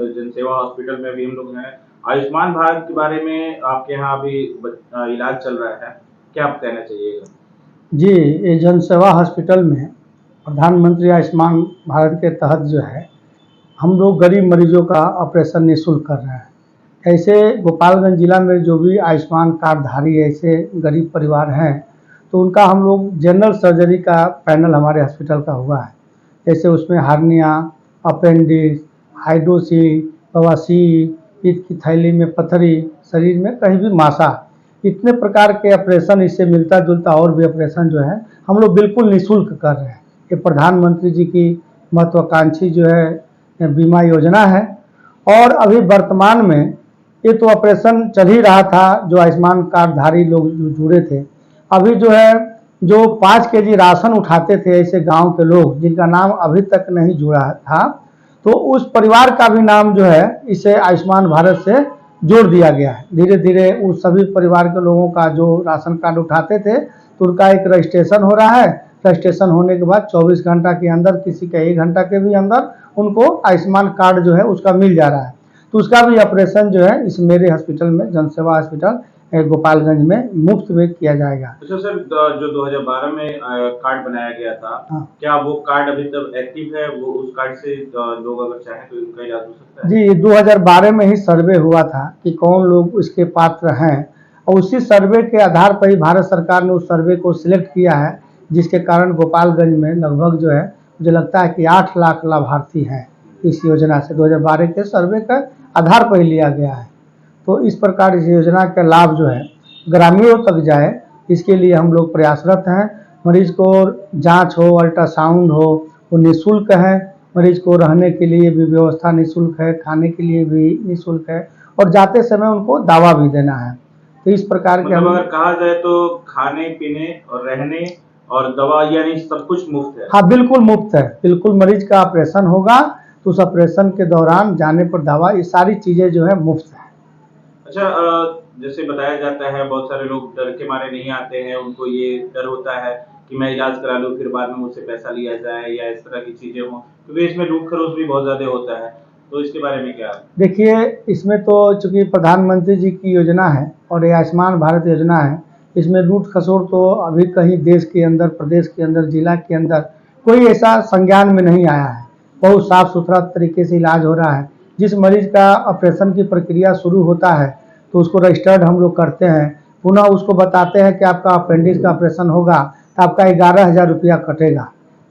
जनसेवा हॉस्पिटल में भी हम लोग हैं। आयुष्मान भारत के बारे में आपके यहाँ अभी इलाज चल रहा है, क्या आप कहना चाहिएगा? जी, ये जनसेवा हॉस्पिटल में प्रधानमंत्री आयुष्मान भारत के तहत जो है हम लोग गरीब मरीजों का ऑपरेशन निःशुल्क कर रहे हैं। ऐसे गोपालगंज जिला में जो भी आयुष्मान कार्डधारी ऐसे गरीब परिवार हैं, तो उनका हम लोग जनरल सर्जरी का पैनल हमारे हॉस्पिटल का हुआ है। जैसे उसमें हार्निया, अपेंडिक्स, हाइड्रोसील, बवासीर, पित्त की थैली में पथरी, शरीर में कहीं भी मासा, इतने प्रकार के ऑपरेशन, इससे मिलता जुलता और भी ऑपरेशन जो है हम लोग बिल्कुल निःशुल्क कर रहे हैं। ये प्रधानमंत्री जी की महत्वाकांक्षी जो है बीमा योजना है। और अभी वर्तमान में ये तो ऑपरेशन चल ही रहा था, जो आयुष्मान कार्डधारी लोग जो जुड़े थे। अभी जो है जो 5 केजी राशन उठाते थे ऐसे गांव के लोग, जिनका नाम अभी तक नहीं जुड़ा था, तो उस परिवार का भी नाम जो है इसे आयुष्मान भारत से जोड़ दिया गया है। धीरे धीरे उस सभी परिवार के लोगों का जो राशन कार्ड उठाते थे, तो उनका एक रजिस्ट्रेशन हो रहा है। रजिस्ट्रेशन होने के बाद 24 घंटा के अंदर, किसी का 1 घंटा के भी अंदर उनको आयुष्मान कार्ड जो है उसका मिल जा रहा है। तो उसका भी ऑपरेशन जो है इस मेरे हॉस्पिटल में, जनसेवा हॉस्पिटल गोपालगंज में, मुफ्त में किया जाएगा। अच्छा सर, जो 2012 में कार्ड बनाया गया था, हाँ। क्या वो कार्ड अभी तक एक्टिव है? वो उस कार्ड से लोग अगर चाहें तो उनका इलाज हो सकता है? जी, 2012 में ही सर्वे हुआ था कि कौन लोग उसके पात्र हैं, और उसी सर्वे के आधार पर ही भारत सरकार ने उस सर्वे को सिलेक्ट किया है, जिसके कारण गोपालगंज में लगभग जो है मुझे लगता है कि 8 लाख लाभार्थी हैं इस योजना से। 2012 के सर्वे का आधार पर ही लिया गया है। तो इस प्रकार इस योजना का लाभ जो है ग्रामीणों तक जाए, इसके लिए हम लोग प्रयासरत हैं। मरीज को जांच हो, अल्ट्रासाउंड हो, वो निःशुल्क है। मरीज को रहने के लिए भी व्यवस्था निःशुल्क है, खाने के लिए भी निःशुल्क है, और जाते समय उनको दवा भी देना है। तो इस प्रकार के मतलब अगर कहा जाए तो खाने पीने और रहने और दवा यानी सब कुछ मुफ्त है? हाँ, बिल्कुल मुफ्त है। बिल्कुल, मरीज का ऑपरेशन होगा तो उस ऑपरेशन के दौरान जाने पर दवा, ये सारी चीज़ें जो है मुफ्त है। अच्छा, जैसे बताया जाता है बहुत सारे लोग डर के मारे नहीं आते हैं, उनको ये डर होता है कि मैं इलाज करा लूँ फिर बाद में मुझसे पैसा लिया जाए या इस तरह की चीजें हों, क्योंकि इसमें लूट खरोच भी बहुत ज्यादा होता है, तो इसके बारे में क्या? देखिए, इसमें तो चूंकि प्रधानमंत्री जी की योजना है और ये आयुष्मान भारत योजना है, इसमें लूट खसोट तो अभी कहीं देश के अंदर, प्रदेश के अंदर, जिला के अंदर कोई ऐसा संज्ञान में नहीं आया है। बहुत साफ सुथरा तरीके से इलाज हो रहा है। जिस मरीज का ऑपरेशन की प्रक्रिया शुरू होता है तो उसको रजिस्टर्ड हम लोग करते हैं, पुनः उसको बताते हैं कि आपका अपेंडिक्स का ऑपरेशन होगा तो आपका 11,000 रुपया कटेगा।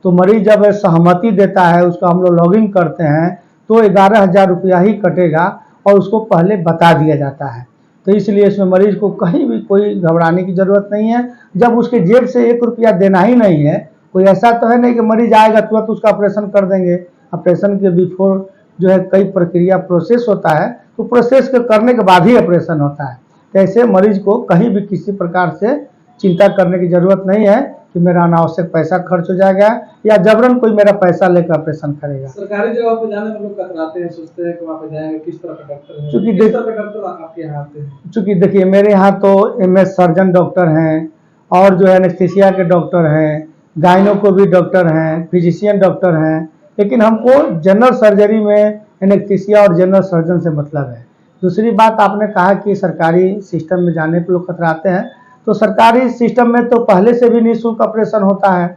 तो मरीज जब सहमति देता है, उसका हम लोग लॉगिन करते हैं, तो 11,000 रुपया ही कटेगा और उसको पहले बता दिया जाता है। तो इसलिए इसमें मरीज को कहीं भी कोई घबराने की ज़रूरत नहीं है। जब उसके जेब से 1 रुपया देना ही नहीं है, कोई ऐसा तो है नहीं कि मरीज आएगा तुरंत उसका ऑपरेशन कर देंगे। ऑपरेशन के बिफोर जो है कई प्रक्रिया प्रोसेस होता है, तो प्रोसेस के करने के बाद ही ऑपरेशन होता है। तो ऐसे मरीज को कहीं भी किसी प्रकार से चिंता करने की ज़रूरत नहीं है कि मेरा अनावश्यक पैसा खर्च हो जाएगा या जबरन कोई मेरा पैसा लेकर ऑपरेशन करेगा। सरकारी जगह पे जाने में लोग कतराते हैं, सोचते हैं कि वहाँ पे जाएंगे, किस तरह का डॉक्टर है, चूंकि किस तरह के डॉक्टर आपके यहाँ आते हैं? चूँकि देखिए, मेरे यहाँ तो MS सर्जन डॉक्टर हैं, और जो है एनेस्थीसिया के डॉक्टर हैं, गायनोकोलॉजी डॉक्टर हैं, फिजिशियन डॉक्टर हैं, लेकिन हमको जनरल सर्जरी में एनेस्थीसिया और जनरल सर्जन से मतलब है। दूसरी बात, आपने कहा कि सरकारी सिस्टम में जाने पर लोग कतराते हैं, तो सरकारी सिस्टम में तो पहले से भी निःशुल्क ऑपरेशन होता है,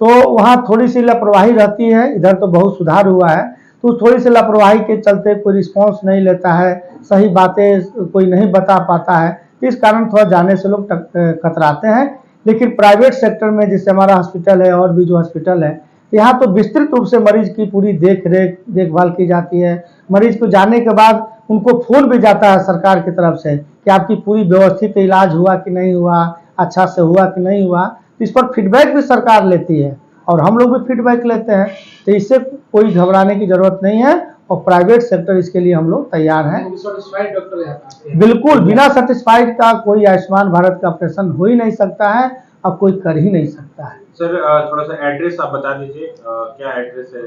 तो वहाँ थोड़ी सी लापरवाही रहती है। इधर तो बहुत सुधार हुआ है, तो थोड़ी सी लापरवाही के चलते कोई रिस्पॉन्स नहीं लेता है, सही बातें कोई नहीं बता पाता है, इस कारण थोड़ा जाने से लोग कतराते हैं। लेकिन प्राइवेट सेक्टर में, जैसे हमारा हॉस्पिटल है और भी जो हॉस्पिटल है, यहाँ तो विस्तृत रूप से मरीज की पूरी देखभाल की जाती है। मरीज को जाने के बाद उनको फोन भी जाता है सरकार की तरफ से कि आपकी पूरी व्यवस्थित इलाज हुआ कि नहीं हुआ, अच्छा से हुआ कि नहीं हुआ। इस पर फीडबैक भी सरकार लेती है और हम लोग भी फीडबैक लेते हैं। तो इससे कोई घबराने की जरूरत नहीं है, और प्राइवेट सेक्टर इसके लिए हम लोग तैयार हैं। सेटिस्फाइड डॉक्टर है? बिल्कुल, बिना सेटिस्फाइड का कोई आयुष्मान भारत का ऑपरेशन हो ही नहीं सकता है, अब कोई कर ही नहीं सकता है। सर, थोड़ा सा एड्रेस आप बता दीजिए, क्या एड्रेस है?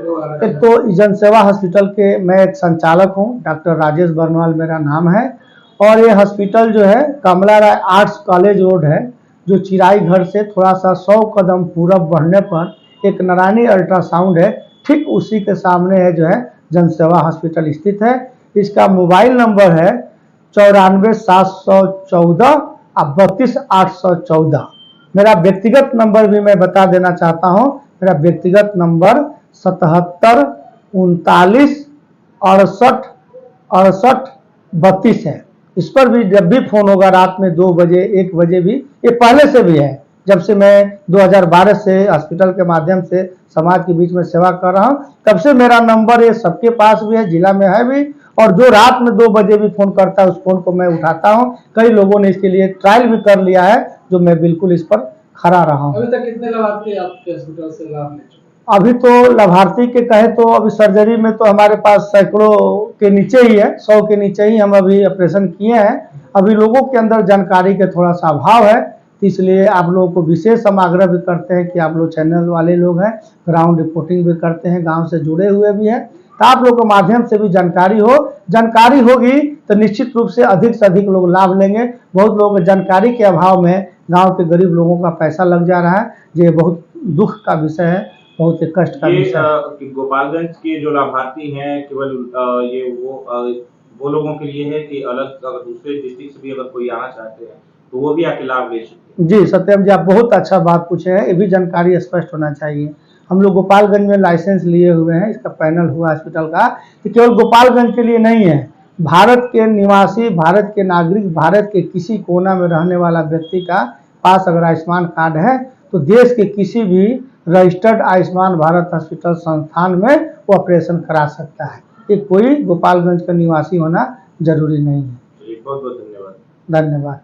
एक तो जनसेवा हॉस्पिटल के मैं एक संचालक हूँ, डॉक्टर राजेश बर्नवाल मेरा नाम है, और ये हॉस्पिटल जो है कमला राय आर्ट्स कॉलेज रोड है, जो चिराई घर से थोड़ा सा 100 कदम पूरब बढ़ने पर एक नारायणी अल्ट्रासाउंड है, ठीक उसी के सामने है जो है जनसेवा हॉस्पिटल स्थित है। इसका मोबाइल नंबर है 94 714 और 32 814। मेरा व्यक्तिगत नंबर भी मैं बता देना चाहता हूँ। मेरा व्यक्तिगत नंबर 77 39 68 68 32 है। इस पर भी जब भी फ़ोन होगा रात में 2 बजे 1 बजे भी, ये पहले से भी है, जब से मैं 2012 से हॉस्पिटल के माध्यम से समाज के बीच में सेवा कर रहा हूँ, तब से मेरा नंबर ये सबके पास भी है, जिला में है भी। और जो रात में 2 बजे भी फ़ोन करता है उस फ़ोन को मैं उठाता हूँ। कई लोगों ने इसके लिए ट्रायल भी कर लिया है, जो मैं बिल्कुल इस पर खड़ा रहा हूँ। अभी तक कितने लाभार्थी आपके हॉस्पिटल से लाभ ले चुके हैं? अभी तो लाभार्थी के कहे तो अभी सर्जरी में तो हमारे पास सैकड़ों के नीचे ही है, 100 के नीचे ही हम अभी ऑपरेशन किए हैं। अभी लोगों के अंदर जानकारी का थोड़ा सा अभाव है, तो इसलिए आप लोगों को विशेष हम आग्रह भी करते हैं कि आप लोग चैनल वाले लोग हैं, ग्राउंड रिपोर्टिंग भी करते हैं, गांव से जुड़े हुए भी हैं, तो आप लोग के माध्यम से भी जानकारी हो। जानकारी होगी तो निश्चित रूप से अधिक लोग लाभ लेंगे। बहुत लोग जानकारी के अभाव में गाँव के गरीब लोगों का पैसा लग जा रहा है। ये बहुत दुख का विषय है, बहुत ही कष्ट का विषय है। कि गोपालगंज के जो लाभार्थी हैं केवल ये वो लोगों के लिए है कि अलग अगर दूसरे डिस्ट्रिक्ट से भी अगर कोई आना चाहते हैं तो वो भी आके लाभ ले सकते हैं? जी सत्यम जी, आप बहुत अच्छा बात पूछे हैं। ये भी जानकारी स्पष्ट होना चाहिए। हम लोग गोपालगंज में लाइसेंस लिए हुए हैं, इसका पैनल हुआ हॉस्पिटल का, तो केवल गोपालगंज के लिए नहीं है। भारत के निवासी, भारत के नागरिक, भारत के किसी कोना में रहने वाला व्यक्ति का पास अगर आयुष्मान कार्ड है तो देश के किसी भी रजिस्टर्ड आयुष्मान भारत हॉस्पिटल संस्थान में वो ऑपरेशन करा सकता है। ये कोई गोपालगंज का निवासी होना जरूरी नहीं है। बहुत बहुत धन्यवाद। धन्यवाद।